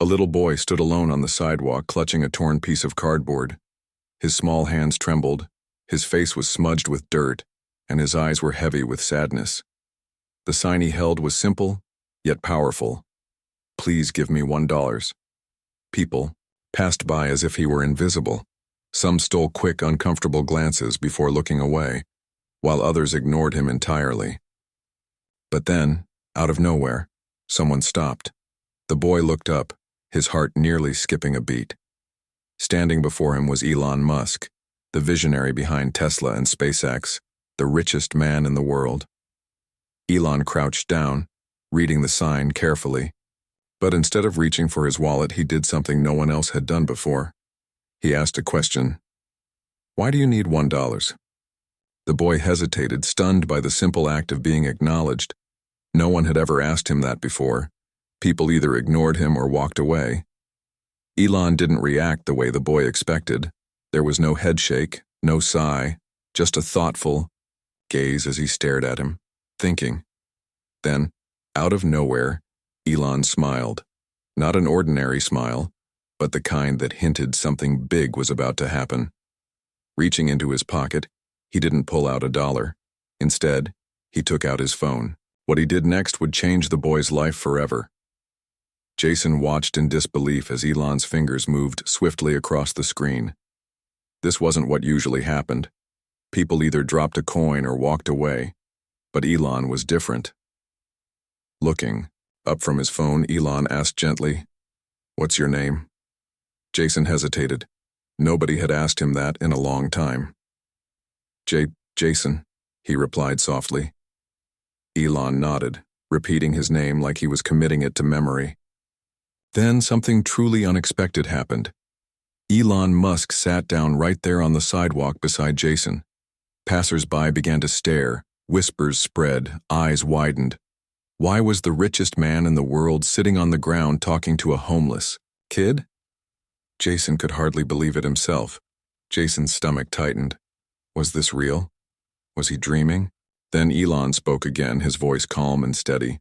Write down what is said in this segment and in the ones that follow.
A little boy stood alone on the sidewalk, clutching a torn piece of cardboard. His small hands trembled, his face was smudged with dirt, and his eyes were heavy with sadness. The sign he held was simple, yet powerful. "Please give me $1." People passed by as if he were invisible. Some stole quick, uncomfortable glances before looking away, while others ignored him entirely. But then, out of nowhere, someone stopped. The boy looked up, his heart nearly skipping a beat. Standing before him was Elon Musk, the visionary behind Tesla and SpaceX, the richest man in the world. Elon crouched down, reading the sign carefully. But instead of reaching for his wallet, he did something no one else had done before. He asked a question. "Why do you need $1?" The boy hesitated, stunned by the simple act of being acknowledged. No one had ever asked him that before. People either ignored him or walked away. Elon didn't react the way the boy expected. There was no headshake, no sigh, just a thoughtful gaze as he stared at him, thinking. Then, out of nowhere, Elon smiled. Not an ordinary smile, but the kind that hinted something big was about to happen. Reaching into his pocket, he didn't pull out $1. Instead, he took out his phone. What he did next would change the boy's life forever. Jason watched in disbelief as Elon's fingers moved swiftly across the screen. This wasn't what usually happened. People either dropped a coin or walked away, but Elon was different. Looking up from his phone, Elon asked gently, "What's your name?" Jason hesitated. Nobody had asked him that in a long time. Jason, he replied softly. Elon nodded, repeating his name like he was committing it to memory. Then something truly unexpected happened. Elon Musk sat down right there on the sidewalk beside Jason. Passers-by began to stare, whispers spread, eyes widened. Why was the richest man in the world sitting on the ground talking to a homeless kid? Jason could hardly believe it himself. Jason's stomach tightened. Was this real? Was he dreaming? Then Elon spoke again, his voice calm and steady.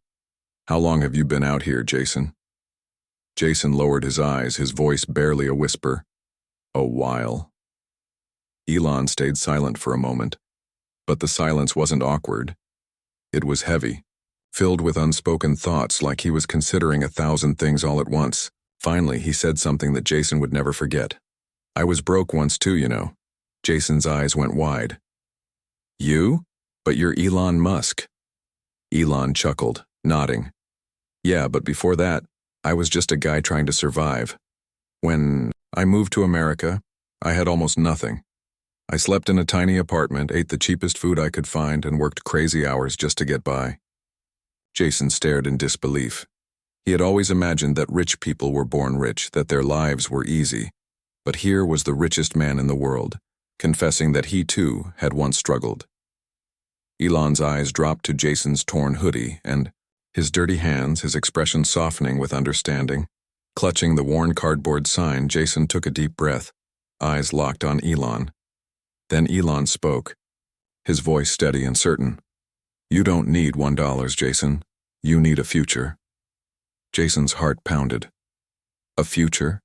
"How long have you been out here, Jason?" Jason lowered his eyes, his voice barely a whisper. "A while." Elon stayed silent for a moment. But the silence wasn't awkward. It was heavy, filled with unspoken thoughts, like he was considering 1,000 things all at once. Finally, he said something that Jason would never forget. "I was broke once too, you know." Jason's eyes went wide. "You? But you're Elon Musk." Elon chuckled, nodding. "Yeah, but before that, I was just a guy trying to survive. When I moved to America, I had almost nothing. I slept in a tiny apartment, ate the cheapest food I could find, and worked crazy hours just to get by." Jason stared in disbelief. He had always imagined that rich people were born rich, that their lives were easy. But here was the richest man in the world, confessing that he too had once struggled. Elon's eyes dropped to Jason's torn hoodie, and his dirty hands, his expression softening with understanding. Clutching the worn cardboard sign, Jason took a deep breath, eyes locked on Elon. Then Elon spoke, his voice steady and certain. "You don't need $1, Jason. You need a future." Jason's heart pounded. A future?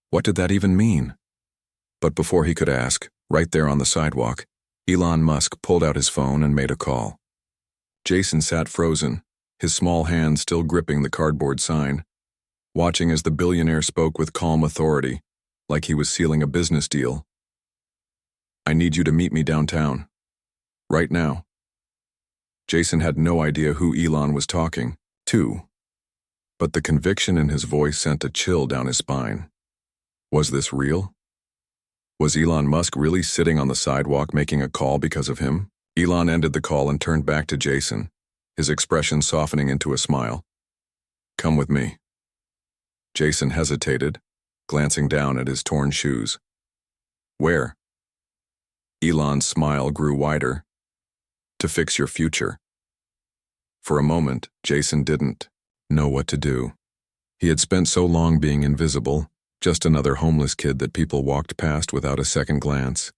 What did that even mean? But before he could ask, right there on the sidewalk, Elon Musk pulled out his phone and made a call. Jason sat frozen, his small hand still gripping the cardboard sign, watching as the billionaire spoke with calm authority, like he was sealing a business deal. "I need you to meet me downtown. Right now." Jason had no idea who Elon was talking to, but the conviction in his voice sent a chill down his spine. Was this real? Was Elon Musk really sitting on the sidewalk making a call because of him? Elon ended the call and turned back to Jason, his expression softening into a smile. "Come with me." Jason hesitated, glancing down at his torn shoes. "Where?" Elon's smile grew wider. "To fix your future." For a moment, Jason didn't know what to do. He had spent so long being invisible, just another homeless kid that people walked past without a second glance.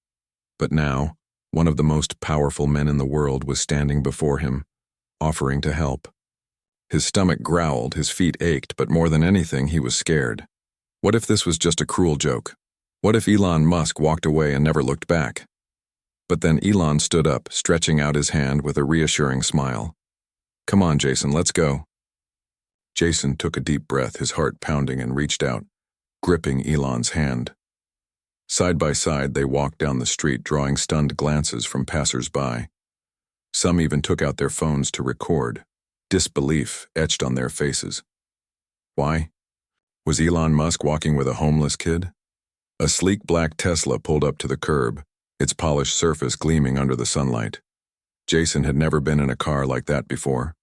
But now, one of the most powerful men in the world was standing before him, offering to help. His stomach growled, his feet ached, but more than anything, he was scared. What if this was just a cruel joke? What if Elon Musk walked away and never looked back? But then Elon stood up, stretching out his hand with a reassuring smile. "Come on, Jason, let's go." Jason took a deep breath, his heart pounding, and reached out, gripping Elon's hand. Side by side, they walked down the street, drawing stunned glances from passers-by. Some even took out their phones to record, disbelief etched on their faces. Why? Was Elon Musk walking with a homeless kid? A sleek black Tesla pulled up to the curb, its polished surface gleaming under the sunlight. Jason had never been in a car like that before.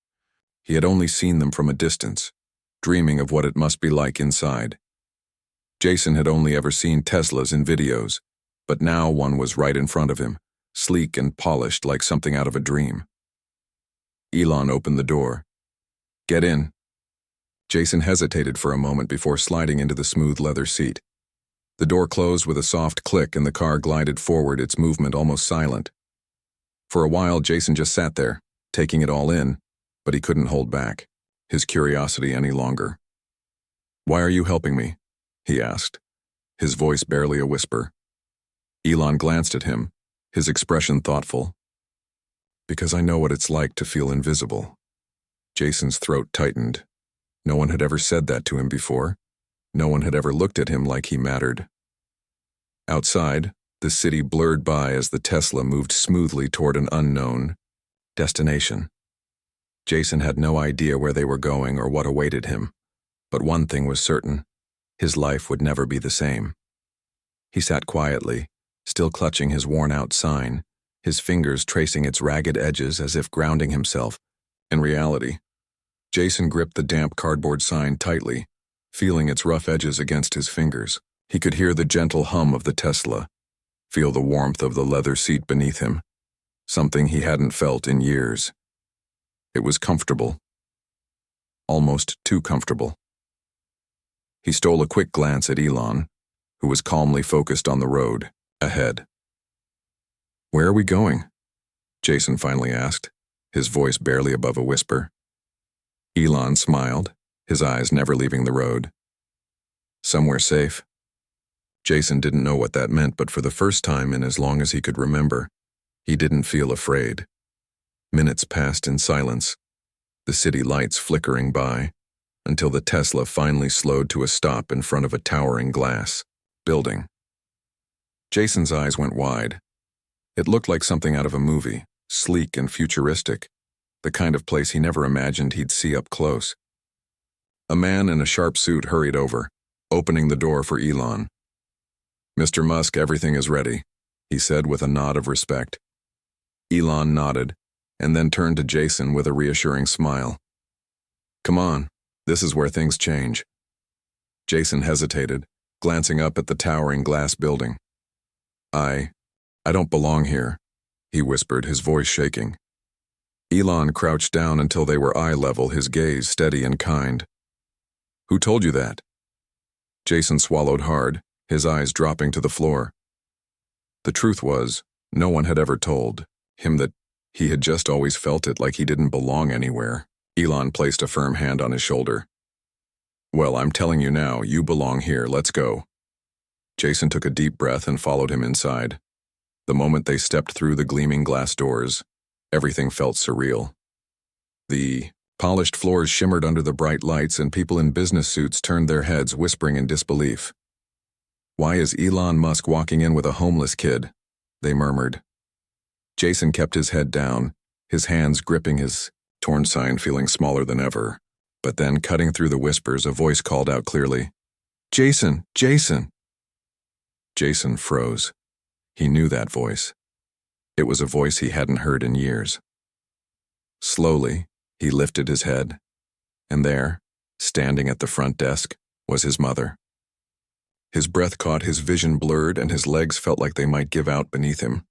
He had only seen them from a distance, dreaming of what it must be like inside. Jason had only ever seen Teslas in videos, but now one was right in front of him, sleek and polished like something out of a dream. Elon opened the door. "Get in." Jason hesitated for a moment before sliding into the smooth leather seat. The door closed with a soft click and the car glided forward, its movement almost silent. For a while, Jason just sat there, taking it all in, but he couldn't hold back his curiosity any longer. "Why are you helping me?" he asked, his voice barely a whisper. Elon glanced at him, his expression thoughtful. "Because I know what it's like to feel invisible." Jason's throat tightened. No one had ever said that to him before. No one had ever looked at him like he mattered. Outside, the city blurred by as the Tesla moved smoothly toward an unknown destination. Jason had no idea where they were going or what awaited him, but one thing was certain: his life would never be the same. He sat quietly, still clutching his worn-out sign, his fingers tracing its ragged edges as if grounding himself. In reality, Jason gripped the damp cardboard sign tightly, feeling its rough edges against his fingers. He could hear the gentle hum of the Tesla, feel the warmth of the leather seat beneath him, something he hadn't felt in years. It was comfortable, almost too comfortable. He stole a quick glance at Elon, who was calmly focused on the road ahead. "Where are we going?" Jason finally asked, his voice barely above a whisper. Elon smiled, his eyes never leaving the road. "Somewhere safe." Jason didn't know what that meant, but for the first time in as long as he could remember, he didn't feel afraid. Minutes passed in silence, the city lights flickering by, until the Tesla finally slowed to a stop in front of a towering glass building. Jason's eyes went wide. It looked like something out of a movie, sleek and futuristic, the kind of place he never imagined he'd see up close. A man in a sharp suit hurried over, opening the door for Elon. "Mr. Musk, everything is ready," he said with a nod of respect. Elon nodded, and then turned to Jason with a reassuring smile. "Come on, this is where things change." Jason hesitated, glancing up at the towering glass building. I don't belong here," he whispered, his voice shaking. Elon crouched down until they were eye level, his gaze steady and kind. "Who told you that?" Jason swallowed hard, his eyes dropping to the floor. The truth was, no one had ever told him that. He had just always felt it, like he didn't belong anywhere. Elon placed a firm hand on his shoulder. "Well, I'm telling you now, you belong here, let's go." Jason took a deep breath and followed him inside. The moment they stepped through the gleaming glass doors, everything felt surreal. The polished floors shimmered under the bright lights, and people in business suits turned their heads, whispering in disbelief. "Why is Elon Musk walking in with a homeless kid?" they murmured. Jason kept his head down, his hands gripping his torn sign, feeling smaller than ever. But then, cutting through the whispers, a voice called out clearly, "Jason! Jason!" Jason froze. He knew that voice. It was a voice he hadn't heard in years. Slowly, he lifted his head, and there, standing at the front desk, was his mother. His breath caught, his vision blurred, and his legs felt like they might give out beneath him.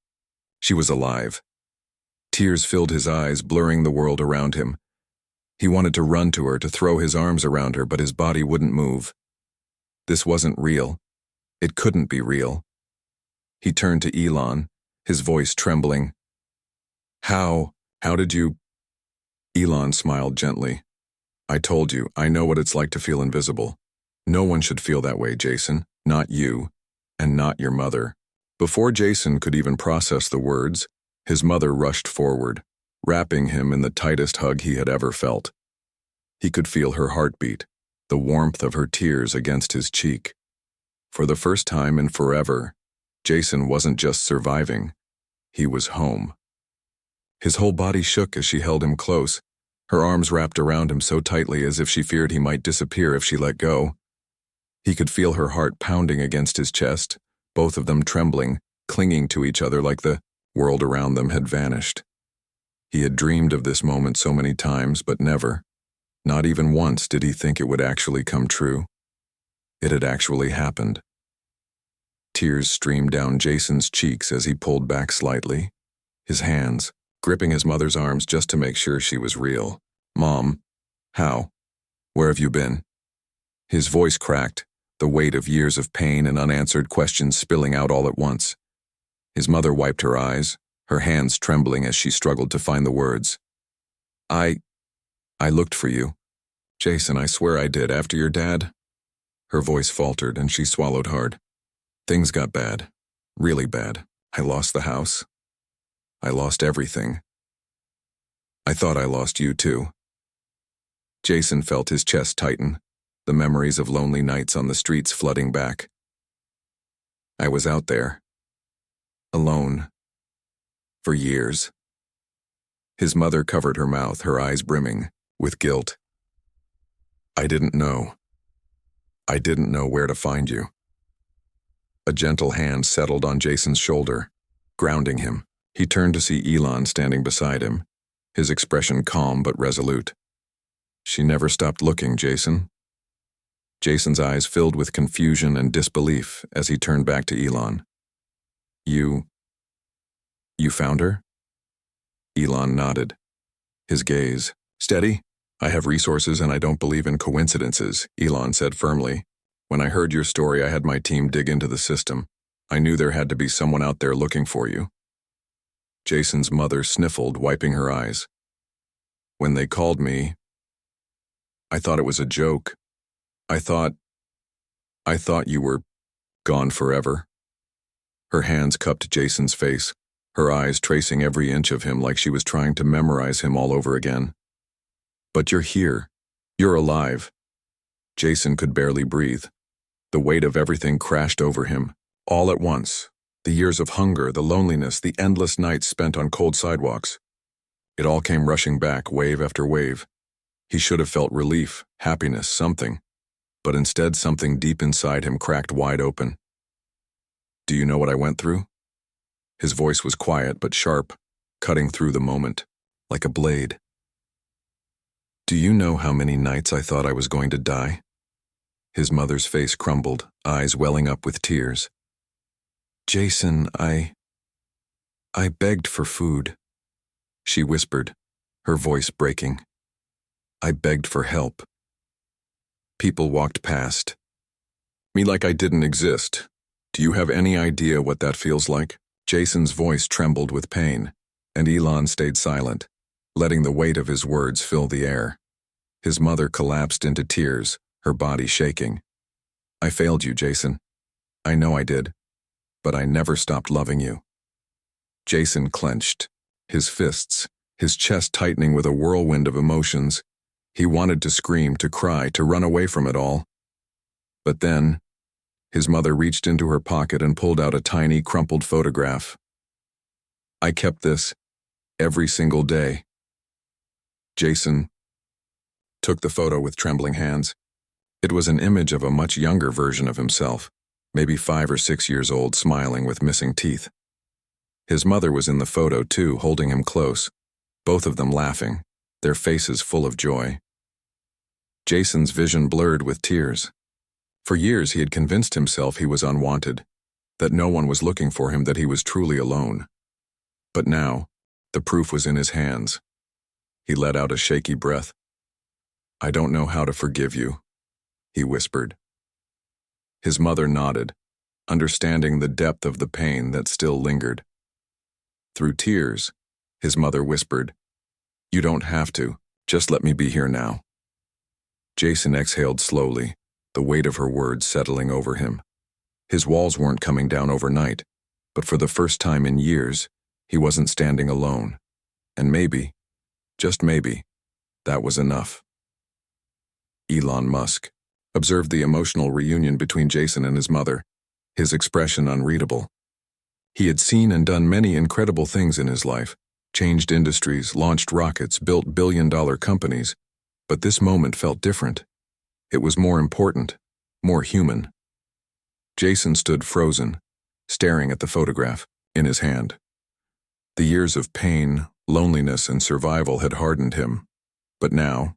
She was alive. Tears filled his eyes, blurring the world around him. He wanted to run to her, to throw his arms around her, but his body wouldn't move. This wasn't real. It couldn't be real. He turned to Elon, his voice trembling. How did you?" Elon smiled gently. I told you, I know what it's like to feel invisible. No one should feel that way, Jason. Not you, and not your mother. Before Jason could even process the words, his mother rushed forward, wrapping him in the tightest hug he had ever felt. He could feel her heartbeat, the warmth of her tears against his cheek. For the first time in forever, Jason wasn't just surviving, he was home. His whole body shook as she held him close, her arms wrapped around him so tightly as if she feared he might disappear if she let go. He could feel her heart pounding against his chest, both of them trembling, clinging to each other like the world around them had vanished. He had dreamed of this moment so many times, but never, not even once, did he think it would actually come true. It had actually happened. Tears streamed down Jason's cheeks as he pulled back slightly, his hands gripping his mother's arms just to make sure she was real. Mom, how? Where have you been? His voice cracked, the weight of years of pain and unanswered questions spilling out all at once. His mother wiped her eyes, her hands trembling as she struggled to find the words. I looked for you. Jason, I swear I did, after your dad. Her voice faltered and she swallowed hard. Things got bad, really bad. I lost the house. I lost everything. I thought I lost you too. Jason felt his chest tighten, the memories of lonely nights on the streets flooding back. I was out there, alone, for years. His mother covered her mouth, her eyes brimming with guilt. I didn't know. I didn't know where to find you. A gentle hand settled on Jason's shoulder, grounding him. He turned to see Elon standing beside him, his expression calm but resolute. She never stopped looking, Jason. Jason's eyes filled with confusion and disbelief as he turned back to Elon. You found her? Elon nodded, his gaze steady. I have resources and I don't believe in coincidences, Elon said firmly. When I heard your story, I had my team dig into the system. I knew there had to be someone out there looking for you. Jason's mother sniffled, wiping her eyes. When they called me, I thought it was a joke. I thought you were gone forever. Her hands cupped Jason's face, her eyes tracing every inch of him like she was trying to memorize him all over again. But you're here. You're alive. Jason could barely breathe. The weight of everything crashed over him, all at once. The years of hunger, the loneliness, the endless nights spent on cold sidewalks. It all came rushing back, wave after wave. He should have felt relief, happiness, something. But instead, something deep inside him cracked wide open. Do you know what I went through? His voice was quiet but sharp, cutting through the moment, like a blade. Do you know how many nights I thought I was going to die? His mother's face crumbled, eyes welling up with tears. Jason, I begged for food, she whispered, her voice breaking. I begged for help. People walked past me like I didn't exist. Do you have any idea what that feels like? Jason's voice trembled with pain, and Elon stayed silent, letting the weight of his words fill the air. His mother collapsed into tears, her body shaking. I failed you, Jason. I know I did. But I never stopped loving you. Jason clenched, his fists, his chest tightening with a whirlwind of emotions. He wanted to scream, to cry, to run away from it all. But then, his mother reached into her pocket and pulled out a tiny, crumpled photograph. I kept this every single day. Jason took the photo with trembling hands. It was an image of a much younger version of himself, maybe 5 or 6 years old, smiling with missing teeth. His mother was in the photo too, holding him close, both of them laughing, their faces full of joy. Jason's vision blurred with tears. For years he had convinced himself he was unwanted, that no one was looking for him, that he was truly alone. But now, the proof was in his hands. He let out a shaky breath. I don't know how to forgive you, he whispered. His mother nodded, understanding the depth of the pain that still lingered. Through tears, his mother whispered, You don't have to, just let me be here now. Jason exhaled slowly, the weight of her words settling over him. His walls weren't coming down overnight, but for the first time in years, he wasn't standing alone. And maybe, just maybe, that was enough. Elon Musk observed the emotional reunion between Jason and his mother, his expression unreadable. He had seen and done many incredible things in his life, changed industries, launched rockets, built billion-dollar companies, but this moment felt different. It was more important, more human. Jason stood frozen, staring at the photograph in his hand. The years of pain, loneliness, and survival had hardened him, but now,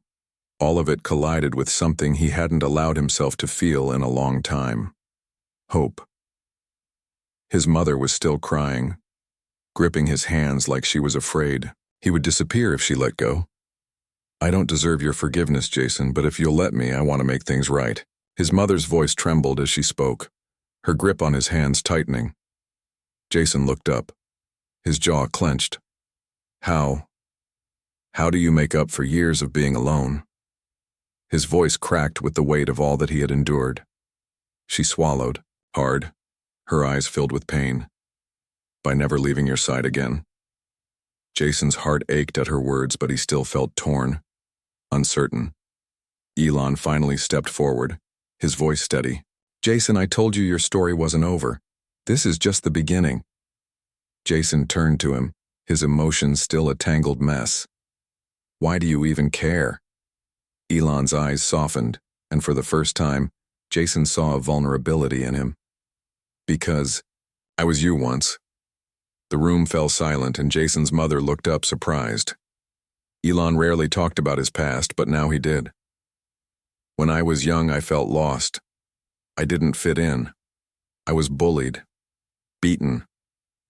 all of it collided with something he hadn't allowed himself to feel in a long time. Hope. His mother was still crying, gripping his hands like she was afraid he would disappear if she let go. "I don't deserve your forgiveness, Jason, but if you'll let me, I want to make things right." His mother's voice trembled as she spoke, her grip on his hands tightening. Jason looked up, his jaw clenched. How do you make up for years of being alone?" His voice cracked with the weight of all that he had endured. She swallowed, hard, her eyes filled with pain. "By never leaving your side again." Jason's heart ached at her words, but he still felt torn, uncertain. Elon finally stepped forward, his voice steady. "Jason, I told you your story wasn't over. This is just the beginning." Jason turned to him, his emotions still a tangled mess. "Why do you even care?" Elon's eyes softened, and for the first time, Jason saw a vulnerability in him. "Because I was you once." The room fell silent, and Jason's mother looked up surprised. Elon rarely talked about his past, but now he did. "When I was young, I felt lost. I didn't fit in. I was bullied, beaten.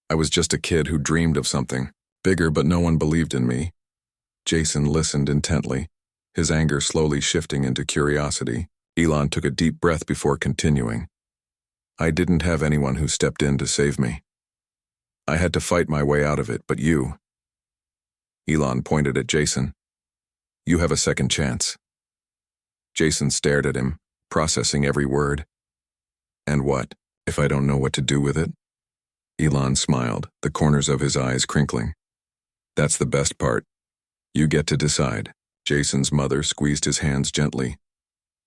I was just a kid who dreamed of something bigger, but no one believed in me." Jason listened intently, his anger slowly shifting into curiosity. Elon took a deep breath before continuing. "I didn't have anyone who stepped in to save me. I had to fight my way out of it, but you..." Elon pointed at Jason. "You have a second chance." Jason stared at him, processing every word. "And what, if I don't know what to do with it?" Elon smiled, the corners of his eyes crinkling. "That's the best part. You get to decide." Jason's mother squeezed his hands gently.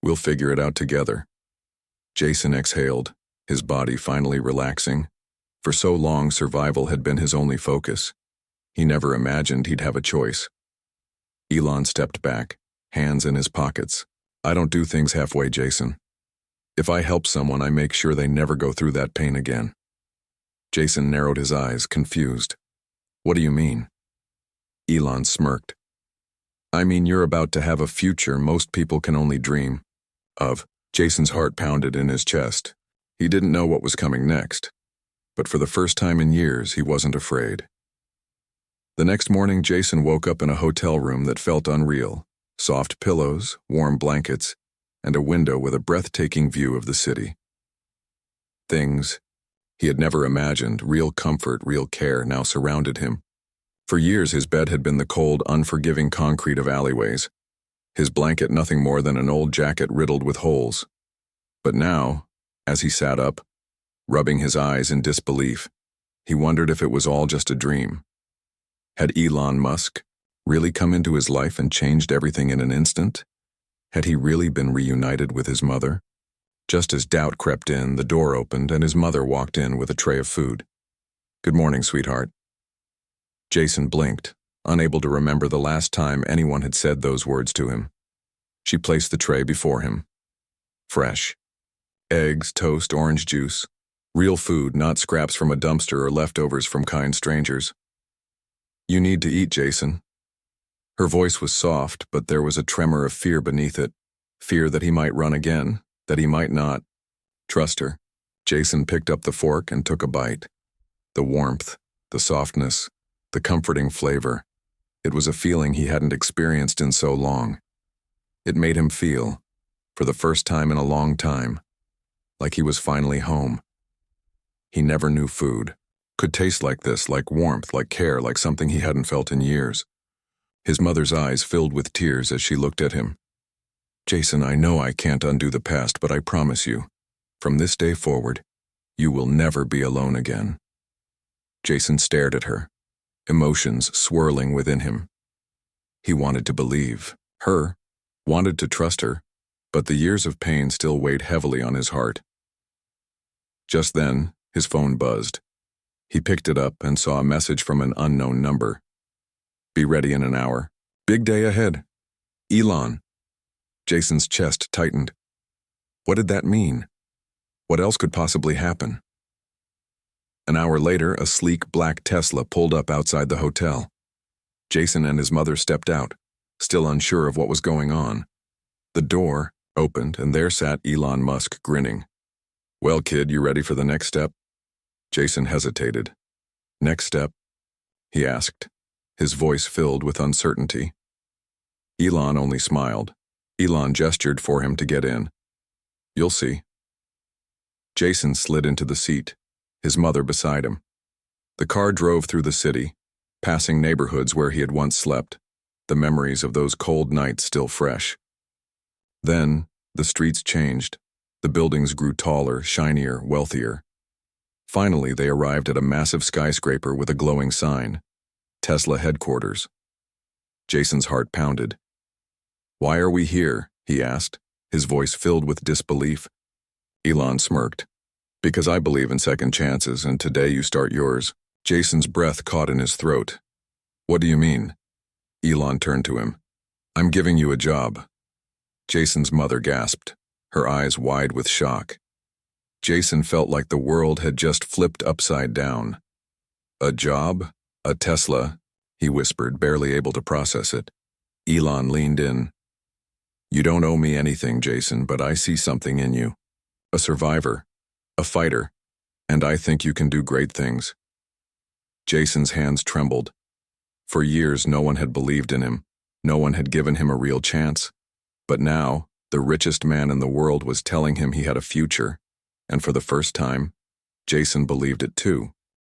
"We'll figure it out together." Jason exhaled, his body finally relaxing. For so long, survival had been his only focus. He never imagined he'd have a choice. Elon stepped back, hands in his pockets. "I don't do things halfway, Jason. If I help someone, I make sure they never go through that pain again." Jason narrowed his eyes, confused. "What do you mean?" Elon smirked. "I mean, you're about to have a future most people can only dream of." Jason's heart pounded in his chest. He didn't know what was coming next, but for the first time in years, he wasn't afraid. The next morning, Jason woke up in a hotel room that felt unreal. Soft pillows, warm blankets, and a window with a breathtaking view of the city. Things he had never imagined, real comfort, real care, now surrounded him. For years, his bed had been the cold, unforgiving concrete of alleyways. His blanket nothing more than an old jacket riddled with holes. But now, as he sat up, rubbing his eyes in disbelief, he wondered if it was all just a dream. Had Elon Musk really come into his life and changed everything in an instant? Had he really been reunited with his mother? Just as doubt crept in, the door opened and his mother walked in with a tray of food. "Good morning, sweetheart." Jason blinked, unable to remember the last time anyone had said those words to him. She placed the tray before him. Fresh. Eggs, toast, orange juice. Real food, not scraps from a dumpster or leftovers from kind strangers. "You need to eat, Jason." Her voice was soft, but there was a tremor of fear beneath it. Fear that he might run again, that he might not. Trust her. Jason picked up the fork and took a bite. The warmth, the softness, the comforting flavor. It was a feeling he hadn't experienced in so long. It made him feel, for the first time in a long time, like he was finally home. He never knew food could taste like this, like warmth, like care, like something he hadn't felt in years. His mother's eyes filled with tears as she looked at him. Jason, I know I can't undo the past, but I promise you, from this day forward, you will never be alone again. Jason stared at her, emotions swirling within him. He wanted to believe her, wanted to trust her, but the years of pain still weighed heavily on his heart. Just then, his phone buzzed. He picked it up and saw a message from an unknown number. Be ready in an hour. Big day ahead. Elon. Jason's chest tightened. What did that mean? What else could possibly happen? An hour later, a sleek black Tesla pulled up outside the hotel. Jason and his mother stepped out, still unsure of what was going on. The door opened, and there sat Elon Musk grinning. Well, kid, you ready for the next step? Jason hesitated. Next step? He asked, his voice filled with uncertainty. Elon only smiled. Elon gestured for him to get in. You'll see. Jason slid into the seat, his mother beside him. The car drove through the city, passing neighborhoods where he had once slept, the memories of those cold nights still fresh. Then, the streets changed. The buildings grew taller, shinier, wealthier. Finally, they arrived at a massive skyscraper with a glowing sign, Tesla headquarters. Jason's heart pounded. Why are we here? He asked, his voice filled with disbelief. Elon smirked. Because I believe in second chances, and today you start yours. Jason's breath caught in his throat. What do you mean? Elon turned to him. I'm giving you a job. Jason's mother gasped, her eyes wide with shock. Jason felt like the world had just flipped upside down. A job? A Tesla? He whispered, barely able to process it. Elon leaned in. You don't owe me anything, Jason, but I see something in you. A survivor, a fighter, and I think you can do great things. Jason's hands trembled. For years, no one had believed in him. No one had given him a real chance. But now, the richest man in the world was telling him he had a future, and for the first time, Jason believed it too.